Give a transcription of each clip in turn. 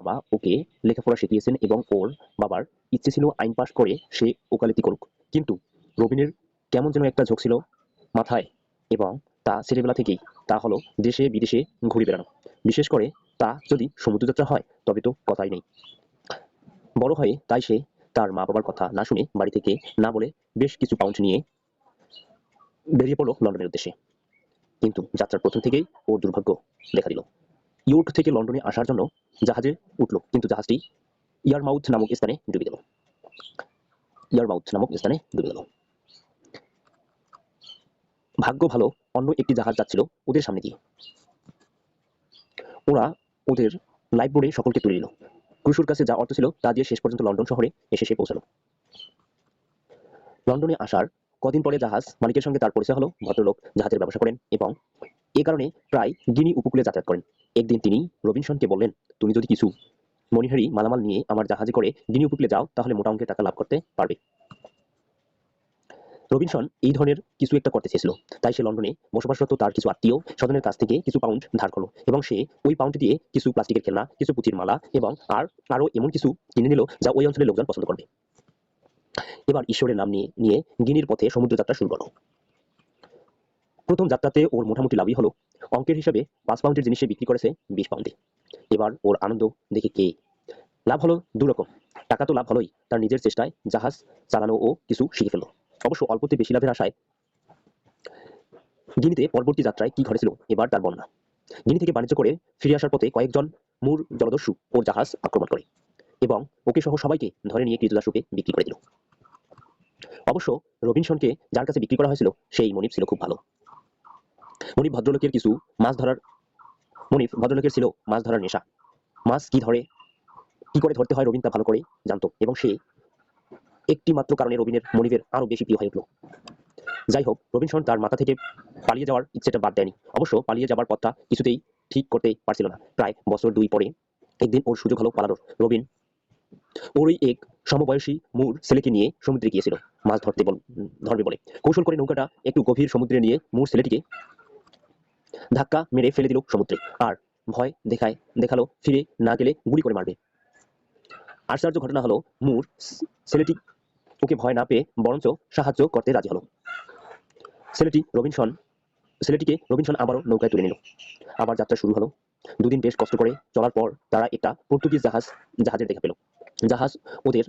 বাবা ওকে লেখাপড়া শিখিয়েছেন এবং ওর বাবার ইচ্ছে ছিল আইন পাশ করে সে ওকালতি করুক, কিন্তু রবিনের কেমন যেন একটা ঝোঁক ছিল মাথায়, এবং তা ছেলেবেলা থেকেই, তা হলো দেশে বিদেশে ঘুরে বেড়ানো। বিশেষ করে তা যদি সমুদ্রযাত্রা হয় তবে তো কথাই নেই। বড় হয়ে তাই সে তার মা বাবার কথা না শুনে বাড়ি থেকে না বলে বেশ কিছু পাউন্ড নিয়ে বেরিয়ে পড়লো লন্ডনের উদ্দেশ্যে। কিন্তু যাত্রার প্রথম থেকেই ওর দুর্ভাগ্য দেখা দিল। ইয়র্ক থেকে লন্ডনে আসার জন্য জাহাজে উঠল, কিন্তু জাহাজটি ইয়ারমাউথ নামক স্থানে ডুবে গেল। ভাগ্য ভালো, অন্য একটি জাহাজ যাচ্ছিল ওদের সামনে দিয়ে। ওরা ওদের লাইফ বোর্ডে সকলকে তুলে নিল। ক্রুসোর কাছে যা অর্থ ছিল তা দিয়ে শেষ পর্যন্ত লন্ডন শহরে এসে সে পৌঁছালো। লন্ডনে আসার কদিন পরে জাহাজ মালিকের সঙ্গে তার পরিচয় হলো। ভদ্রলোক জাহাজের ব্যবসা করেন এবং এ কারণে প্রায় গিনি উপকূলে যাতায়াত করেন। একদিন তিনি রবিনসনকে বললেন, তুমি যদি কিছু মণিহারি মালামাল নিয়ে আমার জাহাজে করে গিনি উপকূলে যাও তাহলে মোটা অঙ্কের টাকা লাভ করতে পারবে। রবিনসন এই ধরনের কিছু একটা করতে চেয়েছিল, তাই সে লন্ডনে বসবাসরত তার কিছু আত্মীয় স্বজনের কাছ থেকে কিছু পাউন্ড ধার করলো এবং সে ওই পাউন্ড দিয়ে কিছু প্লাস্টিকের খেলনা, কিছু পুঁথির মালা এবং আরো এমন কিছু কিনে নিল যা ওই অঞ্চলের লোকজন পছন্দ করবে। এবার ঈশ্বরের নাম নিয়ে নিয়ে গিনির পথে সমুদ্র যাত্রা শুরু করলো। প্রথম যাত্রাতে ওর মোটামুটি লাভই হলো। অঙ্কের হিসাবে 5 পাউন্ডের জিনিস বিক্রি করেছে 20 পাউন্ডে। এবার ওর আনন্দ দেখে কে। লাভ হলো দুরকম। টাকা তো লাভ হলোই, তার নিজের চেষ্টায় জাহাজ চালানো ও কিছু শিখে ফেলল। অবশ্য অল্পতে বেশি লাভের আশায় গিনিতে পরবর্তী যাত্রায় কি ঘটেছিল এবার তার বর্ণনা। গিনি থেকে বাণিজ্য করে ফিরে আসার পথে কয়েকজন মুর জলদস্যু ওর জাহাজ আক্রমণ করে এবং ওকে সহ সবাইকে ধরে নিয়ে ক্রীতদাসরূপে বিক্রি করে দিল। অবশ্য রবিনসনকে যার কাছে বিক্রি করা হয়েছিল সেই মনিব ছিল খুব ভালো। মনিব ভদ্রলোকের ছিল মাছ ধরার নেশা। মাছ কি করে ধরতে হয় রবিন তা ভালো করে জানতো এবং সে একটি মাত্র কারণে মনিবের আরো বেশি প্রিয় হয়ে উঠল। যাই হোক, রবিনসন তার মাথা থেকে পালিয়ে যাওয়ার ইচ্ছেটা বাদ দেয়নি। অবশ্য পালিয়ে যাবার পথটা কিছুতেই ঠিক করতে পারছিল না। প্রায় বছর 2 পরে একদিন ওর সুযোগ হলো পালানোর। রবিন ওরই এক সমবয়সী মুর ছেলেকে নিয়ে সমুদ্রে গিয়েছিল মাছ ধরবে বলে। কৌশল করে নৌকাটা একটু গভীর সমুদ্রে নিয়ে মুর ছেলেটিকে ধাক্কা মেরে ফেলে দিল সমুদ্রে, আর ভয় দেখালো ফিরে না গেলে গুলি করে মারবে। আশ্চর্য ঘটনা হলো, মুর ছেলেটি ওকে ভয় না পেয়ে বরঞ্চ সাহায্য করতে রাজি হলো। ছেলেটিকে রবিনসন আবারও নৌকায় তুলে নিল। আবার যাত্রা শুরু হলো। 2 দিন বেশ কষ্ট করে চলার পর তারা একটা পর্তুগিজ জাহাজের দেখা পেল। জাহাজ ওদের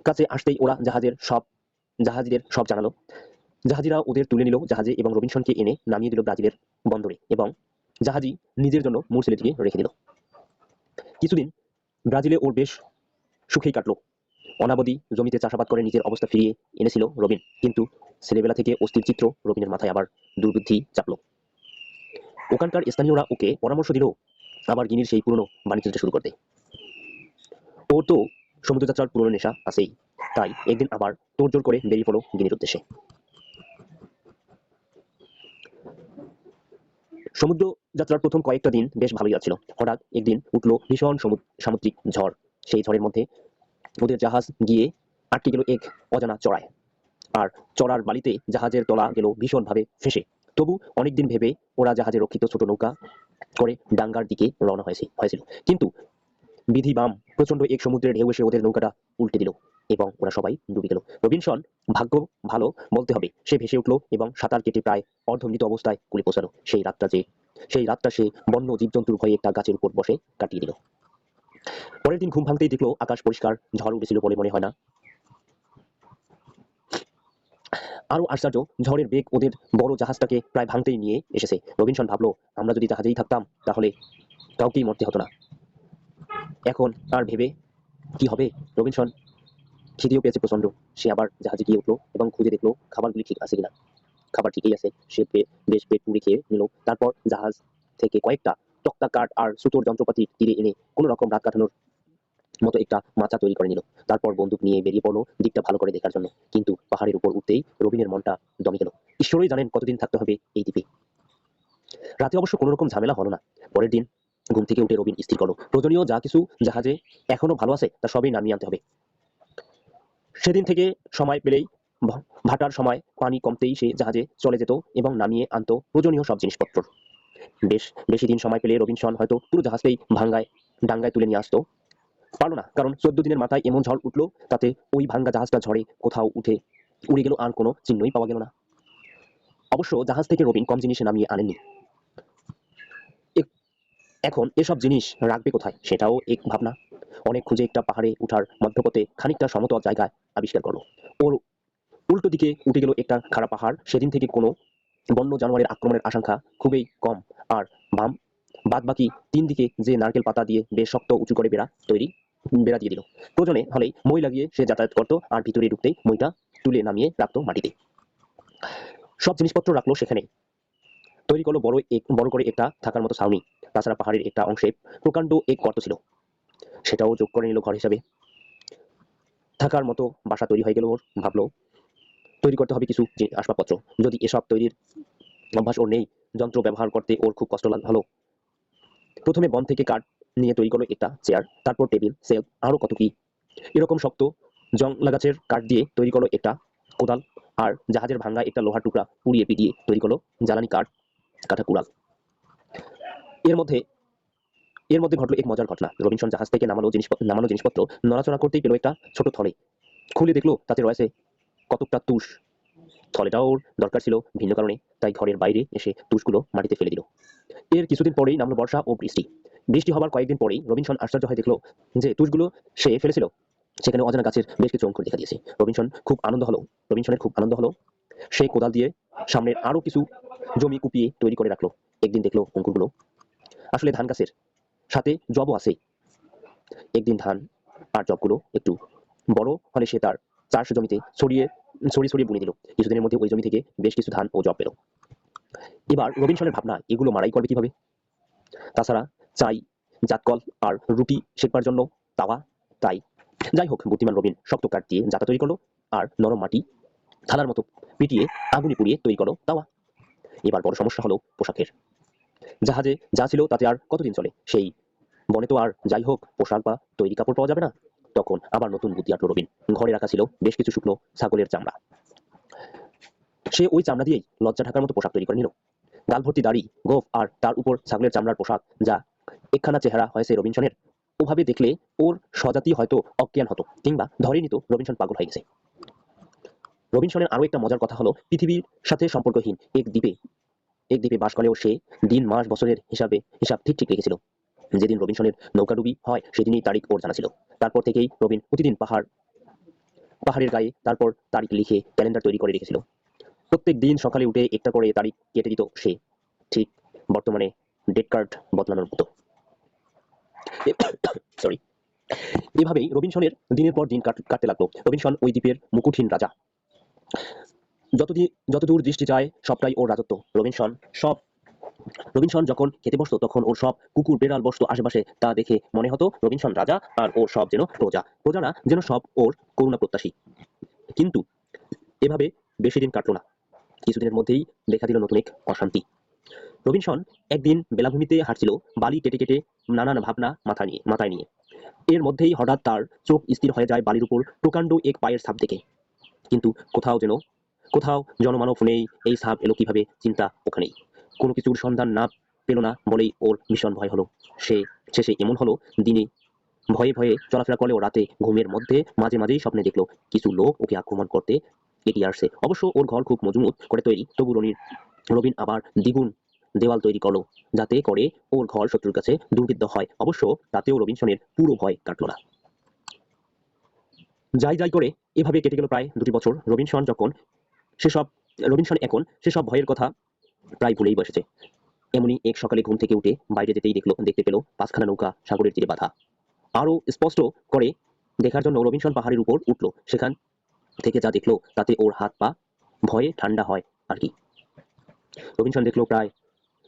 কাছে আসতেই ওরা জাহাজিদের সব জানালো। জাহাজিরা ওদের তুলে নিল জাহাজে এবং রবিনসনকে এনে নামিয়ে দিল ব্রাজিলের বন্দরে এবং জাহাজি নিজের জন্য মুর ছেলেটিকে রেখে দিল। কিছুদিন ব্রাজিলে ওর বেশ সুখেই কাটলো। অনাবধি জমিতে চাষাবাদ করে নিজের অবস্থা ফিরিয়ে এনেছিল রবিন, কিন্তু ছেলেবেলা থেকে অস্থির চিত্র রবিনের মাথায় আবার দুর্বুদ্ধি চাপলো। ওখানকার স্থানীয়রা ওকে পরামর্শ দিল আবার গিনির সেই পুরনো বাণিজ্যটা শুরু করতে। ও তো সমুদ্রযাত্রার পুরনো নেশা আছেই, তাই একদিন আবার তোড়জোড় করে বেরিয়ে পড়ল গিনির উদ্দেশ্যে। সমুদ্র যাত্রার প্রথম কয়েকটা দিন বেশ ভালোই যাচ্ছিল। হঠাৎ একদিন উঠলো ভীষণ সামুদ্রিক ঝড়। সেই ঝড়ের মধ্যে ওদের জাহাজ গিয়ে আটকে গেল এক অজানা চড়ায়, আর চড়ার বালিতে জাহাজের তলা গেল ভীষণভাবে ফেঁসে। তবু অনেকদিন ভেবে ওরা জাহাজে রক্ষিত ছোট নৌকা করে ডাঙ্গার দিকে রওনা হয়েছিল, কিন্তু বিধি বাম প্রচন্ড এক সমুদ্রের ঢেউ এসে ওদের নৌকাটা উল্টে দিল এবং ওরা সবাই ডুবে গেল। রবিনসন ভাগ্য ভালো বলতে হবে, সে ভেসে উঠলো এবং সাঁতার কেটে প্রায় অর্ধমৃত অবস্থায় কুলে পৌঁছালো। সেই রাতটা সে বন্য জীবজন্তুর ভয়ে একটা গাছের উপর বসে কাটিয়ে দিল। পরের দিন ঘুম ভাঙতেই দেখলো আকাশ পরিষ্কার, ঝড় উঠেছিল বলে মনে হয় না। আরো আশ্চর্য, ঝড়ের বেগ ওদের বড় জাহাজটাকে প্রায় ভাঙতেই নিয়ে এসেছে। রবিনসন ভাবলো, আমরা যদি জাহাজেই থাকতাম তাহলে কাউকেই মরতে হতো না। এখন আর ভেবে কি হবে? রবিনসন খিদেও পেয়েছে প্রচন্ড। সে আবার জাহাজে গিয়ে উঠলো এবং খুঁজে দেখলো খাবারগুলি ঠিক আছে কিনা। খাবার ঠিকই আছে। সে বেশ পেট পুড়ে খেয়ে নিল। তারপর জাহাজ থেকে কয়েকটা তক্তা, কাঠ আর সুতোর যন্ত্রপাতি তীরে এনে কোনো রকম রাত কাটানোর মতো একটা মাচা তৈরি করে নিল। তারপর বন্দুক নিয়ে বেরিয়ে পড়লো দিকটা ভালো করে দেখার জন্য। কিন্তু পাহাড়ের উপর উঠতেই রবিনের মনটা দমে গেল। ঈশ্বরই জানেন কতদিন থাকতে হবে এই দ্বীপে। রাতে অবশ্য কোনো রকম ঝামেলা হলো না। পরের দিন ঘুম থেকে উঠে রবিন স্থির করলো প্রয়োজনীয় যা কিছু জাহাজে এখনো ভালো আছে তা সবই নামিয়ে আনতে হবে। সেদিন থেকে সময় পেলেই ভাটার সময় পানি কমতেই সে জাহাজে চলে যেত এবং নামিয়ে আনতো প্রয়োজনীয় সব জিনিসপত্র। বেশি দিন সময় পেলে রবিনসন হয়তো পুরো জাহাজটাই ডাঙ্গায় তুলে নিয়ে আসতো, পারলো না, কারণ 14 দিনের মাথায় এমন ঝড় উঠলো, তাতে ওই ভাঙ্গা জাহাজটা ঝড়ে কোথাও উড়ে গেল, আর কোনো চিহ্নই পাওয়া গেল না। অবশ্য জাহাজ থেকে রবিন কম জিনিস নামিয়ে আনেননি। এখন এসব জিনিস রাখবে কোথায় সেটাও এক ভাবনা। অনেক খুঁজে একটা পাহাড়ে উঠার মধ্যপথে খানিকটা সমতল জায়গায় আবিষ্কার করলো। ওর উল্টো দিকে উঠে গেল একটা খাড়া পাহাড়। সেদিন থেকে কোনো বন্য জানোয়ারের আক্রমণের আশঙ্কা খুবই কম। আর বাদ বাকি 3 দিকে যে নারকেল পাতা দিয়ে বেশ শক্ত উঁচু করে বেড়া দিয়ে দিল। প্রয়োজনে হলেই মই লাগিয়ে সে যাতায়াত করতো, আর ভিতরে ঢুকতেই মইটা তুলে নামিয়ে রাখতো মাটিতে। সব জিনিসপত্র রাখলো সেখানে। তৈরি করলো বড় করে একটা থাকার মতো ছাউনি। তাছাড়া পাহাড়ের একটা অংশে প্রকাণ্ড এক গর্ত ছিল, সেটাও যোগ করে নিল ঘর হিসাবে। থাকার মতো বাসা তৈরি হয়ে গেল ওর। ভাবলো তৈরি করতে হবে কিছু আসবাবপত্র। যদি এসব তৈরির অভ্যাস ওর নেই, যন্ত্র ব্যবহার করতে ওর খুব কষ্ট হলো। প্রথমে বন থেকে কাঠ নিয়ে তৈরি করলো একটা চেয়ার, তারপর টেবিল, সেলফ, আরো কত কি। এরকম শক্ত জংলা গাছের কাঠ দিয়ে তৈরি করলো একটা কোদাল, আর জাহাজের ভাঙ্গা একটা লোহার টুকরা পুড়িয়ে পিটিয়ে তৈরি করলো জ্বালানি কাঠা কুড়াল। এর মধ্যে ঘটলো এক মজার ঘটনা। রবিনসন জাহাজ থেকে নামানো জিনিসপত্র নড়াচড়া করতেই পেল একটা ছোট থলে। খুলে দেখলো তাতে রয়েছে কতকটা তুষ। থলেটা ওর দরকার ছিল ভিন্ন কারণে, তাই ঘরের বাইরে এসে তুষগুলো মাটিতে ফেলে দিল। এর কিছুদিন পরেই নামলো বর্ষা ও বৃষ্টি হবার কয়েকদিন পরেই রবিনসন আশ্চর্য হয়ে দেখলো যে তুষগুলো সে ফেলেছিল সেখানে অজানা গাছের বেশ কিছু অঙ্কুর দেখা দিয়েছে। রবিনসনের খুব আনন্দ হলো। সে কোদাল দিয়ে সামনের আরো কিছু জমি কুপিয়ে তৈরি করে রাখলো। একদিন দেখলো অঙ্কুরগুলো আসলে ধান গাছের, সাথে জবও আছে। একদিন ধান আর জবগুলো একটু বড় হলে সে তার চাষ জমিতে ছড়িয়ে বুনে দিল। কিছুদিনের মধ্যে ওই জমি থেকে বেশ কিছু ধান ও জব পেল। এবার রবিনসনের ভাবনা, এগুলো মাড়াই করবে কিভাবে? তাছাড়া চাই জাতকল আর রুটি শেখবার জন্য তাওয়া। তাই যাই হোক, বুদ্ধিমান রবিন শক্ত কাঠ দিয়ে জাতা তৈরি করলো, আর নরম মাটি থালার মতো পিটিয়ে আগুনে পুড়িয়ে তৈরি করলো তাওয়া। এবার বড় সমস্যা হলো পোশাকের। জাহাজে যা ছিল তাতে আর কতদিন চলে? সেই বনে তো আর যাই হোক পোশাক বা তৈরি কাপড় পাওয়া যাবে না। তখন আবার নতুন বুদ্ধি আঁটল রবিন। ঘরে রাখা ছিল বেশ কিছু শুকনো ছাগলের চামড়া। সে ওই চামড়া দিয়েই লজ্জা ঢাকার মতো পোশাক তৈরি করে নিল। গাল ভর্তি দাড়ি, গোঁফ, আর তার উপর ছাগলের চামড়ার পোশাক, যা একখানা চেহারা হয়েছে রবিনসনের। ওভাবে দেখলে ওর স্বজাতি হয়তো অজ্ঞান হতো, কিংবা ধরে নিত রবিনসন পাগল হয়ে গেছে। রবিনসনের আরো একটা মজার কথা হলো, পৃথিবীর সাথে সম্পর্কহীন এক দ্বীপে বাস করেও সে দিন মাস বছরের হিসাব ঠিক রেখেছিল। যেদিন রবিনসনের নৌকাডুবি হয় সেদিনই তারিখ ওর জানা ছিল। তারপর থেকেই রবিন প্রতিদিন পাহাড়ের গায়ে তারপর তারিখ লিখে ক্যালেন্ডার তৈরি করে রেখেছিল। প্রত্যেক দিন সকালে উঠে একটা করে তারিখ কেটে দিত সে, ঠিক বর্তমানে ডেট কার্ড বদলানোর মতো। সরি। এভাবেই রবিনসনের দিনের পর দিন কাটতে লাগলো। রবিনসন ওই দ্বীপের মুকুটহীন রাজা। যতদূর দৃষ্টি যায় সবটাই ওর রাজত্ব। রবিনসন যখন খেতে বসতো তখন ওর সব কুকুর বেড়াল বসতো আশেপাশে। তা দেখে মনে হতো রবিনসন রাজা, আর ওর সব যেন প্রজারা যেন সব ওর করুণা প্রত্যাশী। কিন্তু এভাবে বেশি দিন কাটলো না। কিছুদিনের মধ্যেই দেখা দিল নতুন এক অশান্তি। রবিনসন একদিন বেলাভূমিতে হাঁটছিল, বালি কেটে কেটে নানান ভাবনা মাথায় নিয়ে। এর মধ্যেই হঠাৎ তার চোখ স্থির হয়ে যায় বালির উপর প্রকাণ্ড এক পায়ের ছাপ দেখে। কিন্তু কোথাও জনমানব নেই। এই ছাপ এলো কিভাবে? চিন্তা ওখানেই। কোনো কিছুর সন্ধান পেল না বলেই ওর ভীষণ ভয় হলো। শেষে এমন হলো, দিনে ভয়ে ভয়ে চলাফেরা করলেও রাতে ঘুমের মধ্যে মাঝেই স্বপ্নে দেখলো কিছু লোক ওকে আক্রমণ করতে এগিয়ে আসছে। অবশ্য ওর ঘর খুব মজবুত করে তৈরি, তবু রবিন আবার দ্বিগুণ দেওয়াল তৈরি করলো, যাতে করে ওর ঘর শত্রুর কাছে দুর্বিদ্ধ হয়। অবশ্য তাতেও রবিনসনের পুরো ভয় কাটলো না। যাই করে এভাবে কেটে গেল প্রায় 2 বছর। রবিনসন এখন সেসব ভয়ের কথা প্রায় ভুলেই বসেছে। এমনই এক সকালে ঘুম থেকে উঠে বাইরে যেতেই দেখতে পেল 5খানা নৌকা সাগরের তীরে বাঁধা। আরো স্পষ্ট করে দেখার জন্য রবিনসন পাহাড়ের উপর উঠল। সেখান থেকে যা দেখলো তাতে ওর হাত পা ভয়ে ঠান্ডা হয় আর কি। রবিনসন দেখলো প্রায়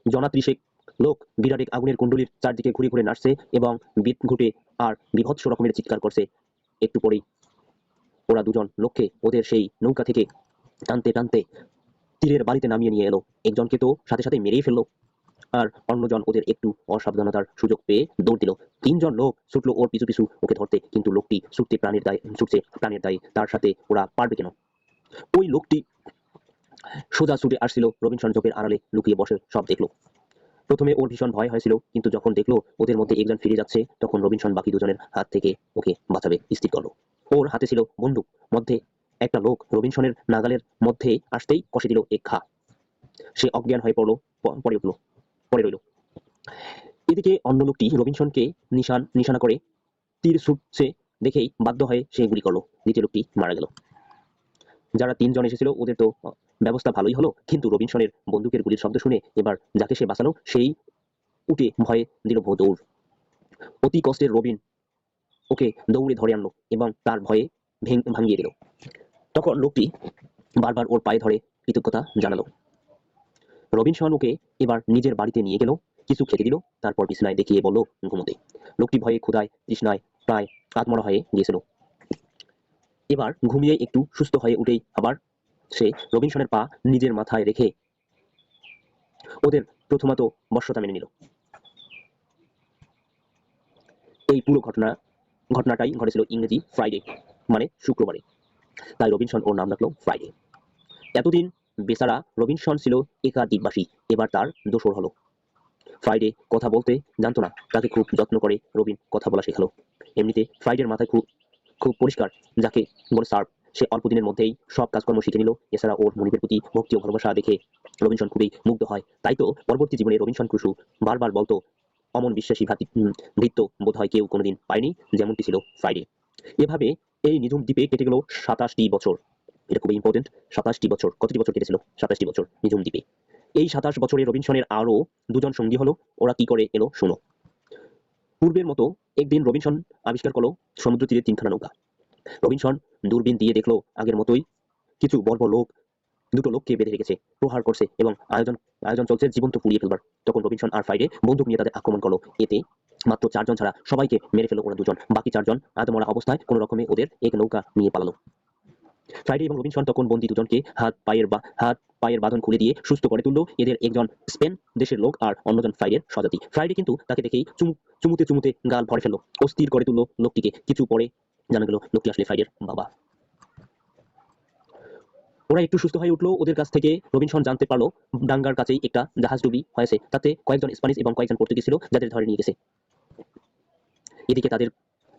জনা 30 লোক বিরাট এক আগুনের কুণ্ডলীর চারদিকে ঘুরে ঘুরে নাচছে এবং বিট ঘুটে আর বিভৎস রকমের চিৎকার করছে। একটু পরেই ওরা 2জন লোককে ওদের সেই নৌকা থেকে টানতে টানতে তীরের বাড়িতে নামিয়ে নিয়ে এলো। একজনকে তো সাথে মেরেই ফেললো, আর অন্যজন ওদের একটু অসাবধানতার সুযোগ পেয়ে দৌড় দিল। 3জন লোক ছুটলো ওর পিছু ওকে ধরতে, কিন্তু লোকটি ছুটছে প্রাণের দায়ে। তার সাথে ওরা পারবে কেন? ওই লোকটি সোজা ছুটে আসছিল। রবিনসন চোখের আড়ালে লুকিয়ে বসে সব দেখলো। প্রথমে ওর ভীষণ ভয় হয়েছিল, কিন্তু যখন দেখলো ওদের মধ্যে একজন ফিরে যাচ্ছে, তখন রবিনসন বাকি দুজনের হাত থেকে ওকে বাঁচাবে স্থির করলো। ওর হাতে ছিল বন্দুক, মধ্যে একটা লোক রবিনসনের নাগালের মধ্যে আসতেই কষে দিল এক ঘা। সে অজ্ঞান হয়ে পড়ে রইল। এদিকে অন্য লোকটি রবিনসনকে নিশানা করে তীর ছুটছে দেখেই বাধ্য হয়ে সে গুলি করলো। দ্বিতীয় লোকটি মারা গেল। যারা তিনজন এসেছিল ওদের তো ব্যবস্থা ভালোই হলো, কিন্তু রবিনসনের বন্দুকের গুলির শব্দ শুনে এবার যাকে সে বাঁচালো সেই উঠে ভয়ে দিল দৌড়। অতি কষ্টের রবিন ওকে দৌড়ে ধরে আনলো এবং তার ভয়ে ভাঙিয়ে দিল। তখন লোকটি বারবার ওর পায়ে ধরে কৃতজ্ঞতা জানালো। রবিনসন ওকে এবার নিজের বাড়িতে নিয়ে গেল, কিছু খেতে দিল, তারপর বিছানায় দেখিয়ে বলল ঘুমোতে। লোকটি ভয়ে ক্ষুধায় তৃষ্ণায় প্রায় আত্মরা হয়ে গিয়েছিল। এবার ঘুমিয়ে একটু সুস্থ হয়ে উঠেই আবার সে রবিনসনের পা নিজের মাথায় রেখে ওদের প্রথমত বশ্যতা মেনে নিল। এই পুরো ঘটনাটাই ঘটেছিল ইংরেজি ফ্রাইডে, মানে শুক্রবারে, তাই রবিনসন ওর নাম রাখলো ফ্রাইডে। এতদিন বেচারা রবিনসন ছিল একা দ্বীপবাসী, এবার তার দোসর হলো। ফ্রাইডে কথা বলতে জানতো না, তাকে খুব যত্ন করে রবিন কথা বলা শেখালো। এমনিতে ফ্রাইডের মাথায় খুব পরিষ্কার, যাকে বলে সার্ভ। সে অল্প দিনের মধ্যেই সব কাজকর্ম শিখে নিল। এছাড়া ওর মনিবের প্রতি ভক্তি ও ভালোবাসা দেখে রবিনসন খুবই মুগ্ধ হয়। তাই তো পরবর্তী জীবনে রবিনসন ক্রুসো বারবার বলতো, অমন বিশ্বাসী ভৃত্য বোধ হয় কেউ কোনোদিন পায়নি যেমনটি ছিল ফ্রাইডে। এভাবে এই নিঝুম দ্বীপে কেটে গেল 27টি বছর। এটা খুবই ইম্পর্টেন্ট, 27টি বছর। কতটি বছর কেটেছিল? 27টি বছর নিঝুম দ্বীপে। এই 27 বছরে রবিনসনের আরো দুজন সঙ্গী হলো। ওরা কি করে এলো শোনো। পূর্বের মতো একদিন রবিনসন আবিষ্কার করলো সমুদ্র তীরে 3খানা নৌকা। রবিনসন দূরবীন দিয়ে দেখলো আগের মতোই কিছু বর্বর লোক দুটো লোককে বেঁধে রেখেছে, প্রহার করছে এবং আয়োজন চলছে জীবন্ত পুড়িয়ে ফেলবার। তখন রবিনসন আর ফ্রাইডে বন্দুক নিয়ে তাদের আক্রমণ করলো। এতে মাত্র 4 জন ছাড়া সবাইকে মেরে ফেললো ওরা দুজন। বাকি 4 জন আধমরা অবস্থায় কোনো রকমে ওদের এক নৌকা নিয়ে পালালো। ফ্রাইডে এবং রবিনসন তখন বন্দী দুজনকে হাত পায়ের বাঁধন খুলে দিয়ে সুস্থ করে তুললো। এদের একজন স্পেন দেশের লোক আর অন্যজন ফ্রাইডের স্বজাতি। ফ্রাইডে কিন্তু তাকে দেখেই চুমুতে গাল ভরে ফেললো। অস্থির করে তুললো লোকটিকে। কিছু পরে জানা গেল লোকটি আসলে ফ্রাইডের বাবা। ওরা একটু সুস্থ হয়ে উঠলো। ওদের কাছ থেকে রবিনসন জানতে পারলো ডাঙ্গার কাছেই একটা জাহাজ ডুবি হয়েছে, তাতে কয়েকজন স্প্যানিশ এবং কয়েকজন পর্তুগিজ ছিল, যাদের ধরে নিয়ে গেছে। এদিকে তাদের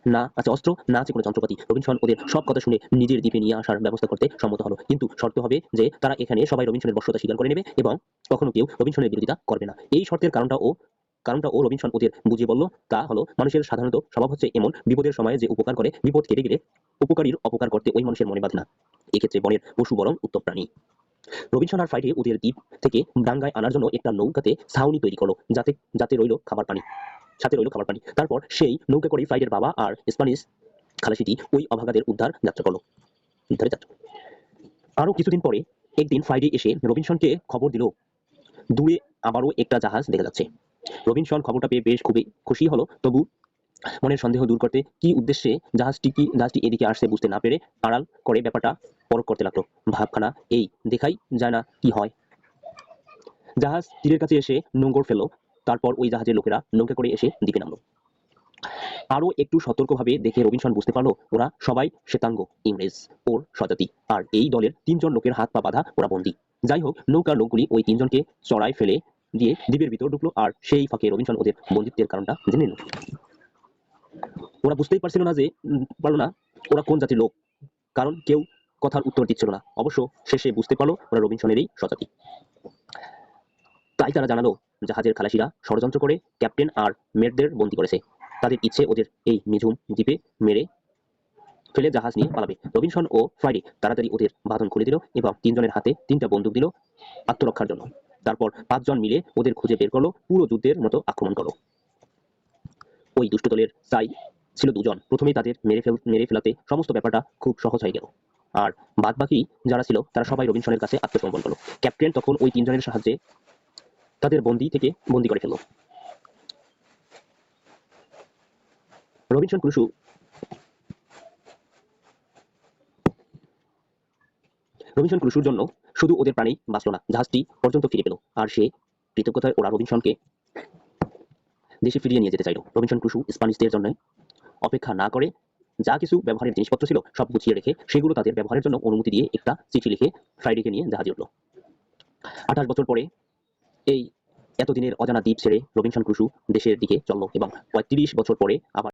না আছে অস্ত্র, না আছে কোনো যন্ত্রপাতি। রবিনসন ওদের সব কথা শুনে নিজের দ্বীপে নিয়ে আসার ব্যবস্থা করতে সম্মত হলো, কিন্তু শর্ত হবে যে তারা এখানে সবাই রবিনসনের বশ্যতা স্বীকার করে নেবে এবং কখনো কেউ রবিনসনের বিরোধিতা করবে না। এই শর্তের কারণটা ও রবিনসন ওদের বুঝিয়ে বলল। তা হলো, মানুষের সাধারণত স্বভাব হচ্ছে এমন, বিপদের সময় যে উপকার করে, বিপদ কেটে গেলে উপকারীর অপকার করতে ওই মানুষের মনে বাঁধে না। এক্ষেত্রে বনের পশু বরং উত্তম প্রাণী। রবিনসন আর ফ্রাইডে ওদের দ্বীপ থেকে ডাঙ্গায় আনার জন্য একটা নৌকাতে ছাউনি তৈরি করলো, যাতে রইল খাবার পানি। তারপর সেই নৌকা করে ফ্রাইডের বাবা আর স্প্যানিশ খালাসিটি ওই অভাগাদের উদ্ধারে যাত্রা করলো। আরো কিছুদিন পরে একদিন ফ্রাইডে এসে রবিনসনকে খবর দিল দূরে আবারও একটা জাহাজ দেখা যাচ্ছে। রবিনসন খবরটা পেয়ে বেশ খুবই খুশি হলো, তবু মনের সন্দেহ দূর করতে কি উদ্দেশ্যে জাহাজটি এদিকে আসছে বুঝতে না পেরে আড়াল করে ব্যাপারটা পরখ করতে লাগলো। ভাবখানা এই, দেখাই যায় না কি হয়। জাহাজ তীরের কাছে এসে নোঙর ফেললো। তারপর ওই জাহাজের লোকেরা নৌকা করে এসে দ্বীপে নামলো। আরো একটু সতর্কভাবে দেখে রবিনসন বুঝতে পারলো ওরা সবাই শ্বেতাঙ্গ ইংরেজ, ওর স্বজাতি, আর এই দলের 3 জন লোকের হাত পা বাঁধা, ওরা বন্দী। যাই হোক, নৌকার লোকগুলি ওই 3 জনকে চড়ায় ফেলে দিয়ে দ্বীপের ভিতর ঢুকলো, আর সেই ফাঁকে রবিনসন ওদের বন্দিত্বের কারণটা জেনে নিল। ওরা বুঝতেই পারলো না ওরা কোন জাতির লোক, কারণ কেউ কথার উত্তর দিচ্ছিল না। অবশ্য শেষে বুঝতে পারলো ওরা রবিনসনেরই স্বজাতি। তাই তারা জানালো জাহাজের খালাসিরা ষড়যন্ত্র করে ক্যাপ্টেন আর মেটদের বন্দী করেছে। তাদের ইচ্ছে ওদের এই নিঝুম দ্বীপে মেরে ফেলে জাহাজ নিয়ে পালাবে। রবিনসন ও ফ্রাইডে তাড়াতাড়ি ওদের বাঁধন খুলে দিল এবং 3 জনের হাতে 3টা বন্দুক দিল আত্মরক্ষার জন্য। তারপর 5 জন মিলে ওদের খুঁজে বের করলো, পুরো যুদ্ধের মতো আক্রমণ করলো। ওই দুষ্ট দলের চাই ছিল 2 জন। প্রথমেই তাদের মেরে ফেলাতে সমস্ত ব্যাপারটা খুব সহজ হয়ে গেল, আর বাদ বাকি যারা ছিল তারা সবাই রবিনসনের কাছে আত্মসমর্পণ করলো। ক্যাপ্টেন তখন ওই 3 জনের সাহায্যে তাদের বন্দী করে ফেললো। রবিনসন ক্রুসোর জন্য শুধু ওদের প্রাণেই বাঁচল না, জাহাজটি পর্যন্ত ফিরে পেল, আর সে কৃতজ্ঞতায় ওরা রবিনসনকে দেশে ফিরিয়ে নিয়ে যেতে চাইল। রবিনসন ক্রুসো স্প্যানিশদের জন্য অপেক্ষা না করে যা কিছু ব্যবহারের জিনিসপত্র ছিল সব গুছিয়ে রেখে সেগুলো তাদের ব্যবহারের জন্য অনুমতি দিয়ে একটা চিঠি লিখে ফ্রাইডেকে নিয়ে জাহাজে উঠল। 28 বছর পরে এই এতদিনের অজানা দ্বীপ ছেড়ে রবিনসন ক্রুসো দেশের দিকে চলল এবং প্রায় 30 বছর পরে আবার